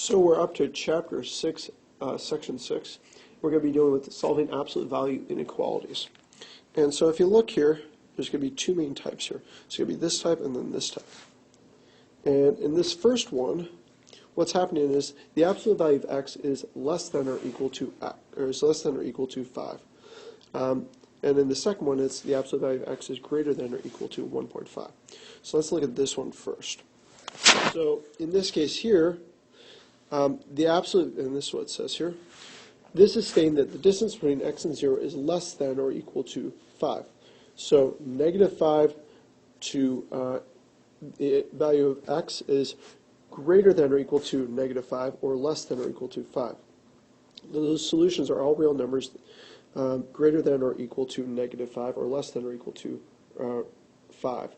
So we're up to chapter 6, section 6. We're going to be dealing with solving absolute value inequalities. And so if you look here, there's going to be two main types here. It's going to be this type and then this type. And in this first one, what's happening is the absolute value of x is less than or equal to 5. And in the second one, it's the absolute value of x is greater than or equal to 1.5. So let's look at this one first. So in this case here, the absolute, and this is what it says here, this is saying that the distance between x and 0 is less than or equal to 5. So negative 5 to the value of x is greater than or equal to negative 5 or less than or equal to 5. Those solutions are all real numbers greater than or equal to negative 5 or less than or equal to 5.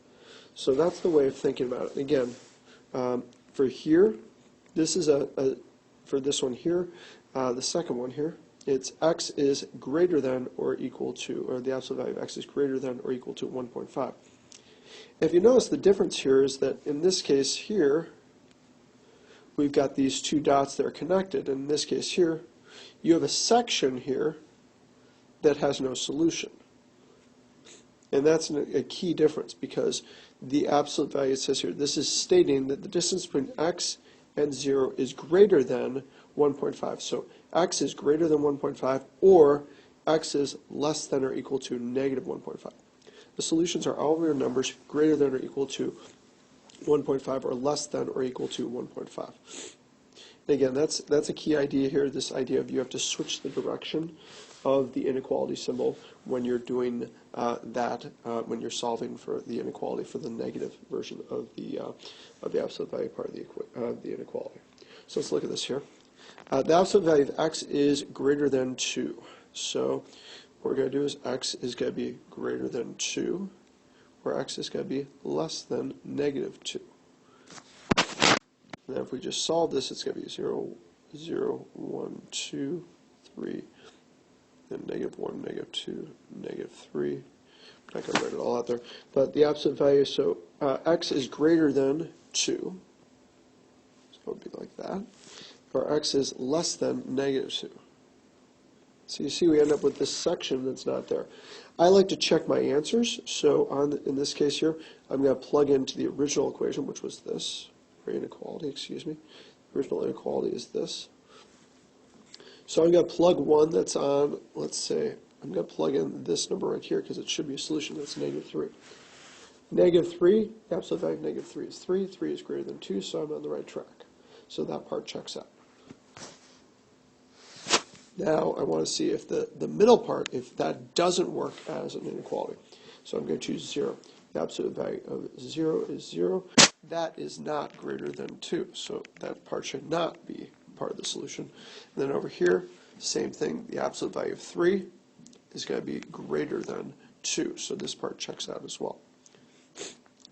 So that's the way of thinking about it. Again, for here, this is for this one here, the second one here, it's x is greater than or equal to, or the absolute value of x is greater than or equal to 1.5. If you notice, the difference here is that in this case here, we've got these two dots that are connected. In this case here, you have a section here that has no solution. And that's a key difference, because the absolute value, it says here, this is stating that the distance between x and 0 is greater than 1.5. So x is greater than 1.5, or x is less than or equal to negative 1.5. The solutions are all real numbers greater than or equal to 1.5 or less than or equal to 1.5. Again, that's a key idea here, this idea of you have to switch the direction of the inequality symbol when you're doing when you're solving for the inequality for the negative version of the absolute value part of the inequality. So let's look at this here. The absolute value of x is greater than 2. So what we're going to do is x is going to be greater than 2, where x is going to be less than negative 2. Now if we just solve this, it's going to be 0, 0, 1, 2, 3, then negative 1, negative 2, negative 3. I'm not going to write it all out there. But the absolute value, so x is greater than 2. So it would be like that. Or x is less than negative 2. So you see we end up with this section that's not there. I like to check my answers. So in this case here, I'm going to plug into the original equation, which was this, or inequality, excuse me. The original inequality is this. So I'm going to plug one that's on, let's say, I'm going to plug in this number right here because it should be a solution that's negative 3. Negative 3, the absolute value of negative 3 is 3. 3 is greater than 2, so I'm on the right track. So that part checks out. Now I want to see if the middle part, if that doesn't work as an inequality. So I'm going to choose 0. The absolute value of 0 is 0. That is not greater than 2, so that part should not be part of the solution. And then over here, same thing, the absolute value of 3 is going to be greater than 2, so this part checks out as well.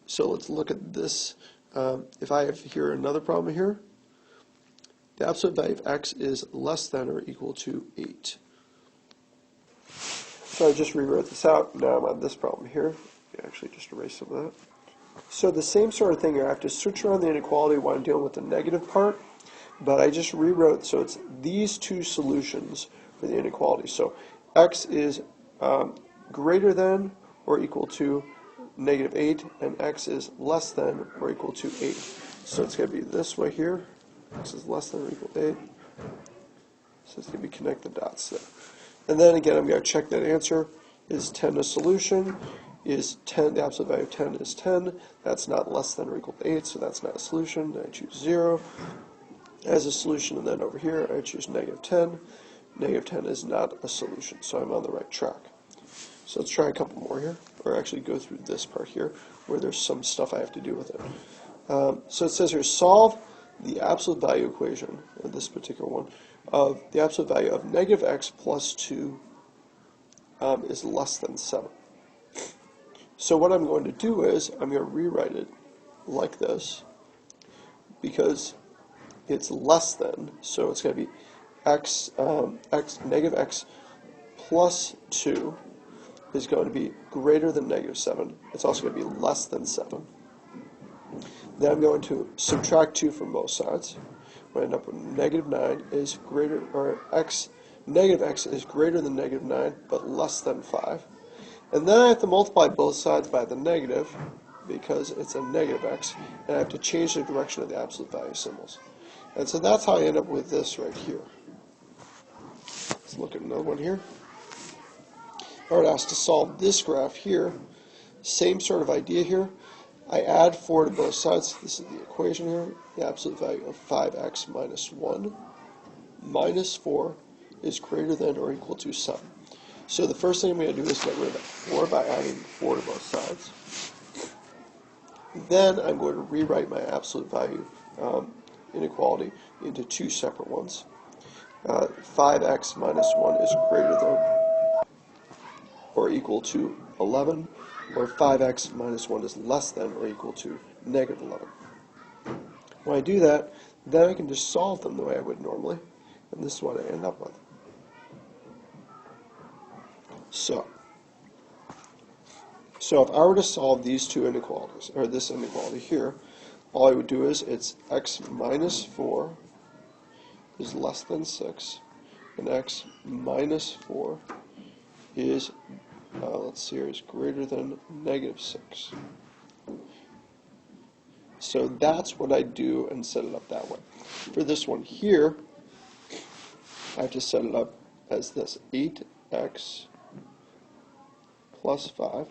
So let's look at this. If I have here another problem here, the absolute value of x is less than or equal to 8. So I just rewrote this out. Now I'm on this problem here. Actually, just erase some of that. So the same sort of thing here. I have to switch around the inequality while I'm dealing with the negative part, but I just rewrote, so it's these two solutions for the inequality. So x is greater than or equal to negative 8, and x is less than or equal to 8. So it's going to be this way here. X is less than or equal to 8. So it's going to be connect the dots there. And then again, I'm going to check that answer. Is 10 a solution? Is 10, the absolute value of 10 is 10. That's not less than or equal to 8, so that's not a solution. I choose 0 as a solution, and then over here I choose negative 10. Negative 10 is not a solution, so I'm on the right track. So let's try a couple more here, or actually go through this part here where there's some stuff I have to do with it. So it says here, solve the absolute value equation, in this particular one, of the absolute value of negative x plus 2 is less than 7. So what I'm going to do is I'm going to rewrite it like this, because it's less than, so it's going to be negative x plus 2 is going to be greater than negative 7. It's also going to be less than 7. Then I'm going to subtract 2 from both sides, we end up with negative 9 is greater, or negative x is greater than negative 9, but less than 5. And then I have to multiply both sides by the negative, because it's a negative x, and I have to change the direction of the absolute value symbols. And so that's how I end up with this right here. Let's look at another one here. I would ask to solve this graph here. Same sort of idea here. I add 4 to both sides. This is the equation here. The absolute value of 5x minus 1 minus 4 is greater than or equal to 7. So the first thing I'm going to do is get rid of that 4 by adding 4 to both sides. Then I'm going to rewrite my absolute value inequality into two separate ones. 5x minus 1 is greater than or equal to 11, or 5x minus 1 is less than or equal to negative 11. When I do that, then I can just solve them the way I would normally, and this is what I end up with. So if I were to solve these two inequalities, or this inequality here, all I would do is it's x minus 4 is less than 6, and x minus 4 is, let's see here, is greater than negative 6. So that's what I do and set it up that way. For this one here, I have to set it up as this: 8x plus 5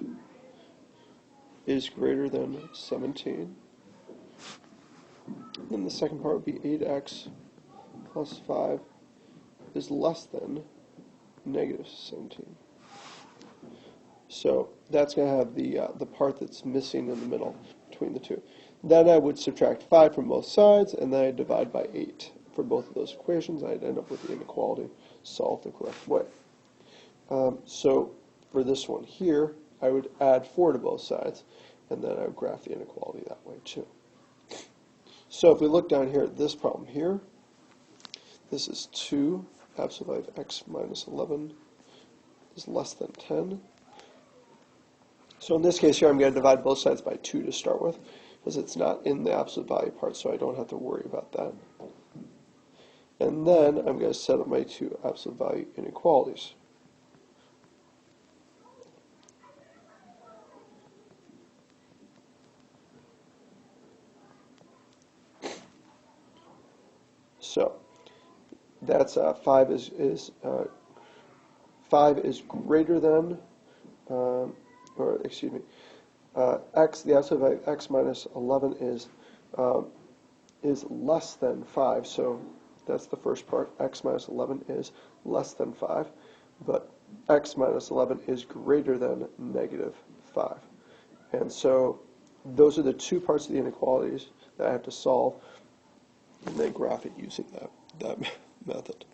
is greater than 17. Then the second part would be 8x plus 5 is less than negative 17. So that's going to have the part that's missing in the middle between the two. Then I would subtract 5 from both sides, and then I divide by 8. For both of those equations, I'd end up with the inequality solved the correct way. So for this one here, I would add 4 to both sides, and then I would graph the inequality that way too. So if we look down here at this problem here, this is 2, absolute value of x minus 11 is less than 10. So in this case here, I'm going to divide both sides by 2 to start with, because it's not in the absolute value part, so I don't have to worry about that. And then I'm going to set up my two absolute value inequalities. So that's 5 is 5 is greater than, or excuse me, x, the absolute value of x minus 11 is less than 5. So that's the first part. X minus 11 is less than 5, but x minus 11 is greater than negative 5. And so those are the two parts of the inequalities that I have to solve, and then graph it using that method.